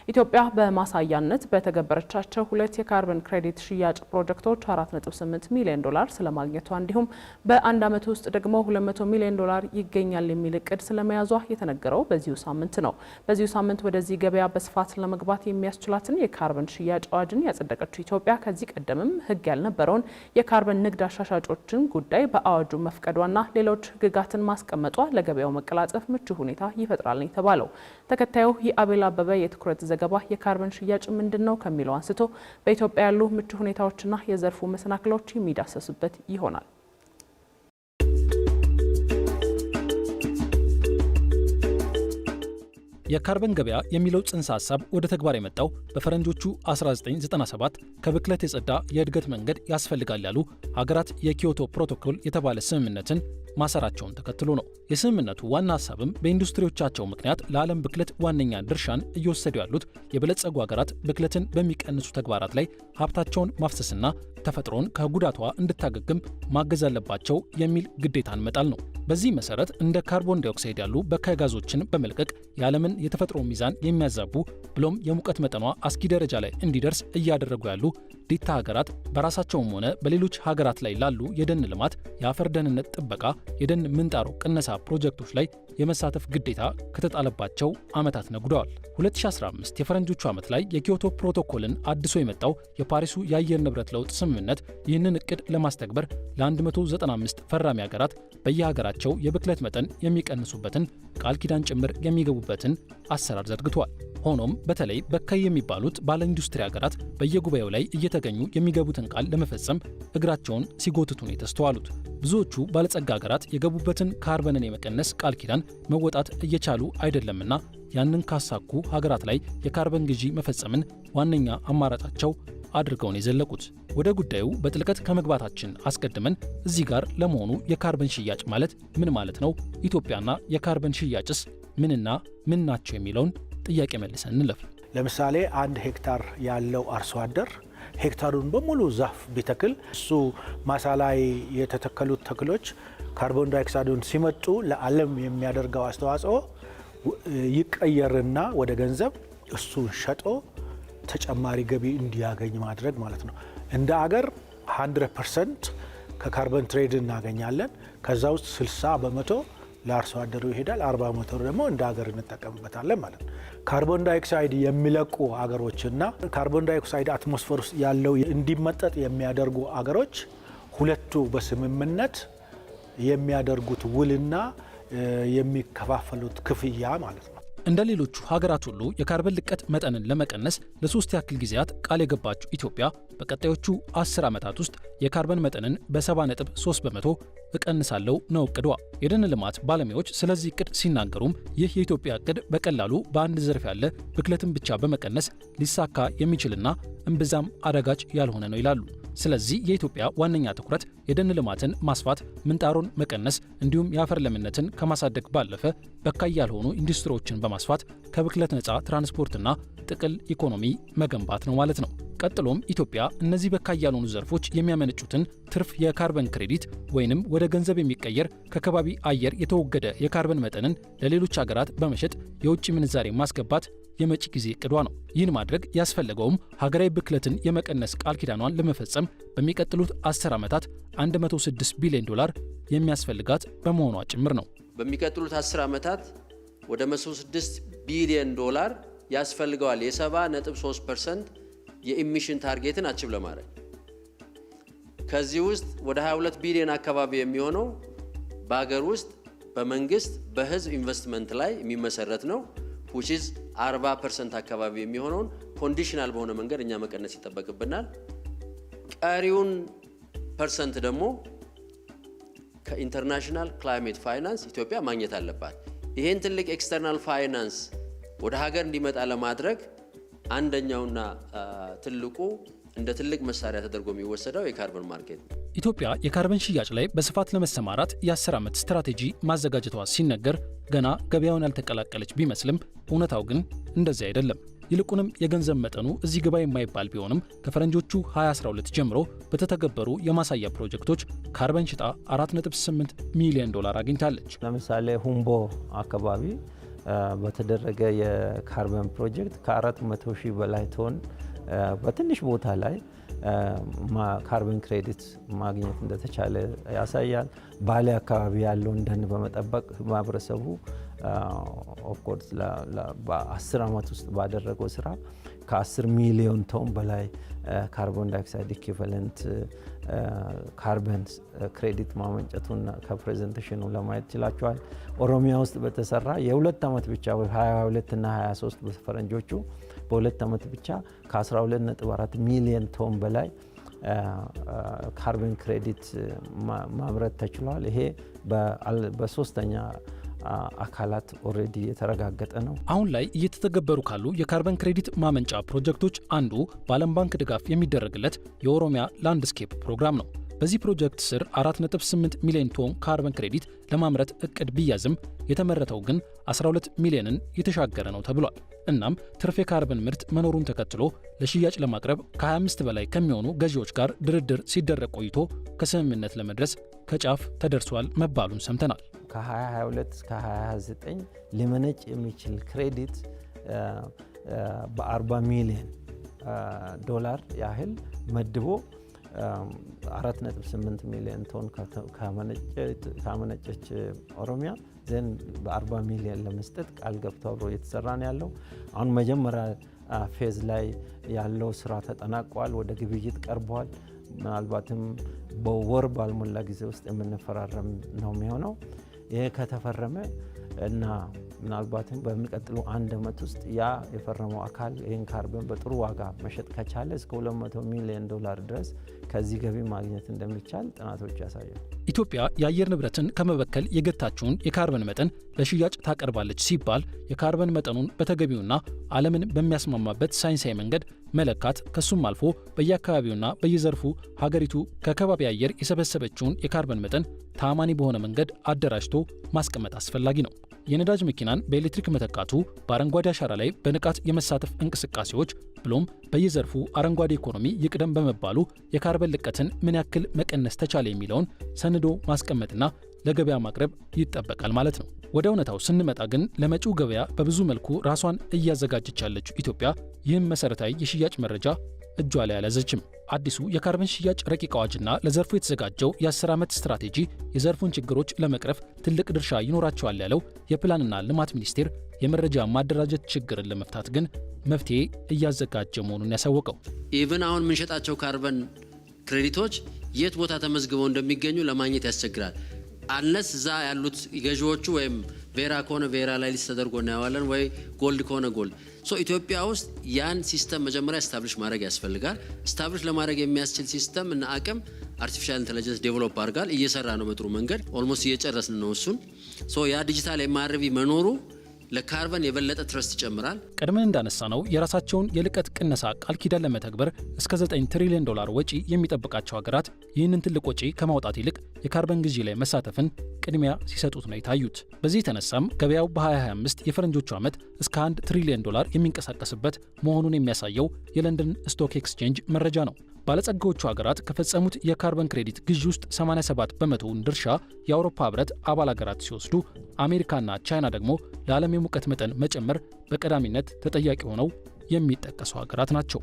ኢትዮጵያ በማሳያነት በተገበረቻቸው ሁለት የካርበን ክሬዲት ሽያጭ ፕሮጀክቶች $4.8 ሚሊዮን ስለማግኘቷ እንዲሁም በአንድ ዓመት ውስጥ ደግሞ $200 ሚሊዮን ይገኛል የሚል እቅድ ስለመያዟ የተነገረው በዚሁ ሳምንት ነው። በዚሁ ሳምንት ወደዚህ ገበያ በስፋት ለመግባት የሚያስችላትን የካርበን ሽያጭ አዋጅን ያጸደቀችው ኢትዮጵያ ከዚህ ቀደምም ሕግ ያልነበረውን የካርበን ንግድ አሻሻጮችን ጉዳይ በአዋጁ መፍቀዷና ሌሎች ሕግጋትን ማስቀመጧ ለገበያው መቀላጠፍ ምቹ ሁኔታ ይፈጥራል ነው የተባለው። ተከታዩ የአቤል አበበ የትኩረት ዘገባ የካርበን ሽያጭ ምንድነው ከሚለው አንስቶ በኢትዮጵያ ያሉ ምቹ ሁኔታዎችና የዘርፉ መሰናክሎች የሚዳሰሱበት ይሆናል። የካርበን ገበያ የሚለው ጽንሰ ሐሳብ ወደ ተግባር የመጣው በፈረንጆቹ 1997 ከብክለት የጸዳ የእድገት መንገድ ያስፈልጋል ያሉ ሀገራት የኪዮቶ ፕሮቶኮል የተባለ ስምምነትን ማሰራቸውን ተከትሎ ነው። የስምምነቱ ዋና ሐሳብም በኢንዱስትሪዎቻቸው ምክንያት ለዓለም ብክለት ዋነኛ ድርሻን እየወሰዱ ያሉት የበለጸጉ ሀገራት ብክለትን በሚቀንሱ ተግባራት ላይ ሀብታቸውን ማፍሰስና ተፈጥሮን ከጉዳቷ እንድታገግም ማገዝ አለባቸው የሚል ግዴታን መጣል ነው። በዚህ መሰረት እንደ ካርቦን ዳይኦክሳይድ ያሉ በካይ ጋዞችን በመልቀቅ የዓለምን የተፈጥሮ ሚዛን የሚያዛቡ ብሎም የሙቀት መጠኗ አስጊ ደረጃ ላይ እንዲደርስ እያደረጉ ያሉ ዲታ ሀገራት በራሳቸውም ሆነ በሌሎች ሀገራት ላይ ላሉ የደን ልማት፣ የአፈር ደህንነት ጥበቃ፣ የደን ምንጣሮ ቅነሳ ፕሮጀክቶች ላይ የመሳተፍ ግዴታ ከተጣለባቸው ዓመታት ነጉደዋል። 2015 የፈረንጆቹ ዓመት ላይ የኪዮቶ ፕሮቶኮልን አድሶ የመጣው የፓሪሱ የአየር ንብረት ለውጥ ስምምነት ይህንን እቅድ ለማስተግበር ለ195 ፈራሚ ሀገራት በየሀገራቸው የብክለት መጠን የሚቀንሱበትን ቃል ኪዳን ጭምር የሚገቡበትን አሰራር ዘርግቷል። ሆኖም በተለይ በካይ የሚባሉት ባለ ኢንዱስትሪ ሀገራት በየጉባኤው ላይ እየተገኙ የሚገቡትን ቃል ለመፈጸም እግራቸውን ሲጎትቱ ነው የተስተዋሉት። ብዙዎቹ ባለጸጋ ሀገራት የገቡበትን ካርበንን የመቀነስ ቃል ኪዳን መወጣት እየቻሉ አይደለምና ያንን ካሳኩ ሀገራት ላይ የካርበን ግዢ መፈጸምን ዋነኛ አማራጫቸው አድርገው ነው የዘለቁት። ወደ ጉዳዩ በጥልቀት ከመግባታችን አስቀድመን እዚህ ጋር ለመሆኑ የካርበን ሽያጭ ማለት ምን ማለት ነው? ኢትዮጵያና የካርበን ሽያጭስ ምንና ምን ናቸው የሚለውን ጥያቄ መልሰን እንለፍ። ለምሳሌ 1 ሄክታር ያለው አርሶ አደር ሄክታሩን በሙሉ ዛፍ ቢተክል እሱ ማሳ ላይ የተተከሉት ተክሎች ካርቦን ዳይኦክሳይዱን ሲመጡ ለዓለም የሚያደርገው አስተዋጽኦ ይቀየርና ወደ ገንዘብ እሱን ሸጦ ተጨማሪ ገቢ እንዲያገኝ ማድረግ ማለት ነው። እንደ አገር 100% ከካርበን ትሬድ እናገኛለን። ከዛ ውስጥ 60% ለአርሶ አደሩ ይሄዳል፣ 40% ደግሞ እንደ ሀገር እንጠቀምበታለን ማለት ነው። ካርቦን ዳይኦክሳይድ የሚለቁ አገሮችና ካርቦን ዳይኦክሳይድ አትሞስፌር ውስጥ ያለው እንዲመጠጥ የሚያደርጉ አገሮች ሁለቱ በስምምነት የሚያደርጉት ውልና የሚከፋፈሉት ክፍያ ማለት ነው። እንደ ሌሎቹ ሀገራት ሁሉ የካርበን ልቀት መጠንን ለመቀነስ ለ3 ያክል ጊዜያት ቃል የገባችው ኢትዮጵያ በቀጣዮቹ 10 ዓመታት ውስጥ የካርበን መጠንን በ70.3% እቀንሳለሁ ነው እቅዷ። የደን ልማት ባለሙያዎች ስለዚህ እቅድ ሲናገሩም ይህ የኢትዮጵያ እቅድ በቀላሉ በአንድ ዘርፍ ያለ ብክለትን ብቻ በመቀነስ ሊሳካ የሚችልና እምብዛም አዳጋች ያልሆነ ነው ይላሉ። ስለዚህ የኢትዮጵያ ዋነኛ ትኩረት የደን ልማትን ማስፋት፣ ምንጣሮን መቀነስ እንዲሁም የአፈር ለምነትን ከማሳደግ ባለፈ በካይ ያልሆኑ ኢንዱስትሪዎችን በማስፋት ከብክለት ነፃ ትራንስፖርትና ጥቅል ኢኮኖሚ መገንባት ነው ማለት ነው። ቀጥሎም ኢትዮጵያ እነዚህ በካይ ያልሆኑ ዘርፎች የሚያመነጩትን ትርፍ የካርበን ክሬዲት ወይንም ወደ ገንዘብ የሚቀየር ከከባቢ አየር የተወገደ የካርበን መጠንን ለሌሎች ሀገራት በመሸጥ የውጭ ምንዛሬ ማስገባት የመጪ ጊዜ እቅዷ ነው። ይህን ማድረግ ያስፈለገውም ሀገራዊ ብክለትን የመቀነስ ቃል ኪዳኗን ለመፈጸም በሚቀጥሉት 10 ዓመታት $106 ቢሊዮን የሚያስፈልጋት በመሆኗ ጭምር ነው። በሚቀጥሉት 10 ዓመታት ወደ $106 ቢሊዮን ያስፈልገዋል የ70.3% የኢሚሽን ታርጌትን አቺቭ ለማድረግ። ከዚህ ውስጥ ወደ 22 ቢሊዮን አካባቢ የሚሆነው በሀገር ውስጥ በመንግስት በህዝብ ኢንቨስትመንት ላይ የሚመሰረት ነው which is 40% አካባቢ የሚሆነውን ኮንዲሽናል በሆነ መንገድ እኛ መቀነስ ይጠበቅብናል። ቀሪውን ፐርሰንት ደግሞ ከኢንተርናሽናል ክላይሜት ፋይናንስ ኢትዮጵያ ማግኘት አለባት። ይሄን ትልቅ ኤክስተርናል ፋይናንስ ወደ ሀገር እንዲመጣ ለማድረግ አንደኛውና ትልቁ እንደ ትልቅ መሳሪያ ተደርጎ የሚወሰደው የካርበን ማርኬት ነው። ኢትዮጵያ የካርበን ሽያጭ ላይ በስፋት ለመሰማራት የ10 ዓመት ስትራቴጂ ማዘጋጀቷ ሲነገር ገና ገበያውን ያልተቀላቀለች ቢመስልም እውነታው ግን እንደዚህ አይደለም። ይልቁንም የገንዘብ መጠኑ እዚህ ግባ የማይባል ቢሆንም ከፈረንጆቹ 2012 ጀምሮ በተተገበሩ የማሳያ ፕሮጀክቶች ካርበን ሽጣ $4.8 ሚሊዮን አግኝታለች። ለምሳሌ ሁምቦ አካባቢ በተደረገ የካርበን ፕሮጀክት ከ400 ሺህ በላይ ቶን በትንሽ ቦታ ላይ ካርበን ክሬዲት ማግኘት እንደተቻለ ያሳያል። ባሌ አካባቢ ያለውን ደን በመጠበቅ ማህበረሰቡ ኦፍኮርስ በ10 ዓመት ውስጥ ባደረገው ስራ ከ10 ሚሊዮን ቶን በላይ ካርቦን ዳይኦክሳይድ ኢኩቫለንት ካርበን ክሬዲት ማመንጨቱን ከፕሬዘንቴሽኑ ለማየት ችላቸዋል። ኦሮሚያ ውስጥ በተሰራ የ2 ዓመት ብቻ 22 እና 23 በፈረንጆቹ በ2 ዓመት ብቻ ከ12.4 ሚሊዮን ቶን በላይ ካርበን ክሬዲት ማምረት ተችሏል። ይሄ በሶስተኛ አካላት ኦልሬዲ የተረጋገጠ ነው። አሁን ላይ እየተተገበሩ ካሉ የካርበን ክሬዲት ማመንጫ ፕሮጀክቶች አንዱ በዓለም ባንክ ድጋፍ የሚደረግለት የኦሮሚያ ላንድስኬፕ ፕሮግራም ነው። በዚህ ፕሮጀክት ስር 4.8 ሚሊዮን ቶን ካርበን ክሬዲት ለማምረት እቅድ ቢያዝም የተመረተው ግን 12 ሚሊዮንን የተሻገረ ነው ተብሏል። እናም ትርፍ የካርበን ምርት መኖሩን ተከትሎ ለሽያጭ ለማቅረብ ከ25 በላይ ከሚሆኑ ገዢዎች ጋር ድርድር ሲደረግ ቆይቶ ከስምምነት ለመድረስ ከጫፍ ተደርሷል መባሉን ሰምተናል። ከ2022 እስከ 2029 ሊመነጭ የሚችል ክሬዲት በ40 ሚሊዮን ዶላር ያህል መድቦ 4.8 ሚሊዮን ቶን ካመነጨች ኦሮሚያ ዘንድ በ40 ሚሊዮን ለመስጠት ቃል ገብቶ አብሮ እየተሰራ ነው ያለው። አሁን መጀመሪያ ፌዝ ላይ ያለው ስራ ተጠናቋል፣ ወደ ግብይት ቀርቧል። ምናልባትም በወር ባልሞላ ጊዜ ውስጥ የምንፈራረም ነው የሚሆነው። ይሄ ከተፈረመ እና ምናልባትም በሚቀጥለው 1 ዓመት ውስጥ ያ የፈረመው አካል ይህን ካርበን በጥሩ ዋጋ መሸጥ ከቻለ እስከ 200 ሚሊዮን ዶላር ድረስ ከዚህ ገቢ ማግኘት እንደሚቻል ጥናቶች ያሳያሉ። ኢትዮጵያ የአየር ንብረትን ከመበከል የገታችውን የካርበን መጠን ለሽያጭ ታቀርባለች ሲባል የካርበን መጠኑን በተገቢውና ዓለምን በሚያስማማበት ሳይንሳዊ መንገድ መለካት ከሱም አልፎ በየአካባቢውና በየዘርፉ ሀገሪቱ ከከባቢ አየር የሰበሰበችውን የካርበን መጠን ታማኒ በሆነ መንገድ አደራጅቶ ማስቀመጥ አስፈላጊ ነው። የነዳጅ መኪናን በኤሌክትሪክ መተካቱ፣ በአረንጓዴ አሻራ ላይ በንቃት የመሳተፍ እንቅስቃሴዎች ብሎም በየዘርፉ አረንጓዴ ኢኮኖሚ ይቅደም በመባሉ የካርበን ልቀትን ምን ያክል መቀነስ ተቻለ የሚለውን ሰንዶ ማስቀመጥና ለገበያ ማቅረብ ይጠበቃል ማለት ነው። ወደ እውነታው ስንመጣ ግን ለመጪው ገበያ በብዙ መልኩ ራሷን እያዘጋጀች ያለችው ኢትዮጵያ ይህም መሰረታዊ የሽያጭ መረጃ እጇ ላይ አልያዘችም። አዲሱ የካርበን ሽያጭ ረቂቅ አዋጅና ለዘርፉ የተዘጋጀው የ10 ዓመት ስትራቴጂ የዘርፉን ችግሮች ለመቅረፍ ትልቅ ድርሻ ይኖራቸዋል ያለው የፕላንና ልማት ሚኒስቴር የመረጃ ማደራጀት ችግርን ለመፍታት ግን መፍትሄ እያዘጋጀ መሆኑን ያሳወቀው ኢቭን አሁን የምንሸጣቸው ካርበን ክሬዲቶች የት ቦታ ተመዝግበው እንደሚገኙ ለማግኘት ያስቸግራል። አንለስ እዛ ያሉት ገዢዎቹ ወይም ቬራ ከሆነ ቬራ ላይ ሊስት ተደርጎ እናየዋለን፣ ወይ ጎልድ ከሆነ ጎልድ። ሶ ኢትዮጵያ ውስጥ ያን ሲስተም መጀመሪያ ስታብሊሽ ማድረግ ያስፈልጋል። ስታብሊሽ ለማድረግ የሚያስችል ሲስተም እና አቅም አርቲፊሻል ኢንተለጀንስ ዴቨሎፕ አድርጋል፣ እየሰራ ነው በጥሩ መንገድ። ኦልሞስት እየጨረስን ነው እሱን። ሶ ያ ዲጂታል ኤምአርቪ መኖሩ ለካርበን የበለጠ ትረስት ይጨምራል። ቀድመን እንዳነሳ ነው የራሳቸውን የልቀት ቅነሳ ቃል ኪዳን ለመተግበር እስከ 9 ትሪሊዮን ዶላር ወጪ የሚጠብቃቸው ሀገራት ይህንን ትልቅ ወጪ ከማውጣት ይልቅ የካርበን ግዢ ላይ መሳተፍን ቅድሚያ ሲሰጡት ነው የታዩት። በዚህ የተነሳም ገበያው በ2025 የፈረንጆቹ ዓመት እስከ 1 ትሪሊዮን ዶላር የሚንቀሳቀስበት መሆኑን የሚያሳየው የለንደን ስቶክ ኤክስቼንጅ መረጃ ነው። ባለጸጋዎቹ ሀገራት ከፈጸሙት የካርበን ክሬዲት ግዢ ውስጥ 87 በመቶውን ድርሻ የአውሮፓ ህብረት አባል ሀገራት ሲወስዱ አሜሪካና ቻይና ደግሞ ለዓለም የሙቀት መጠን መጨመር በቀዳሚነት ተጠያቂ ሆነው የሚጠቀሱ ሀገራት ናቸው።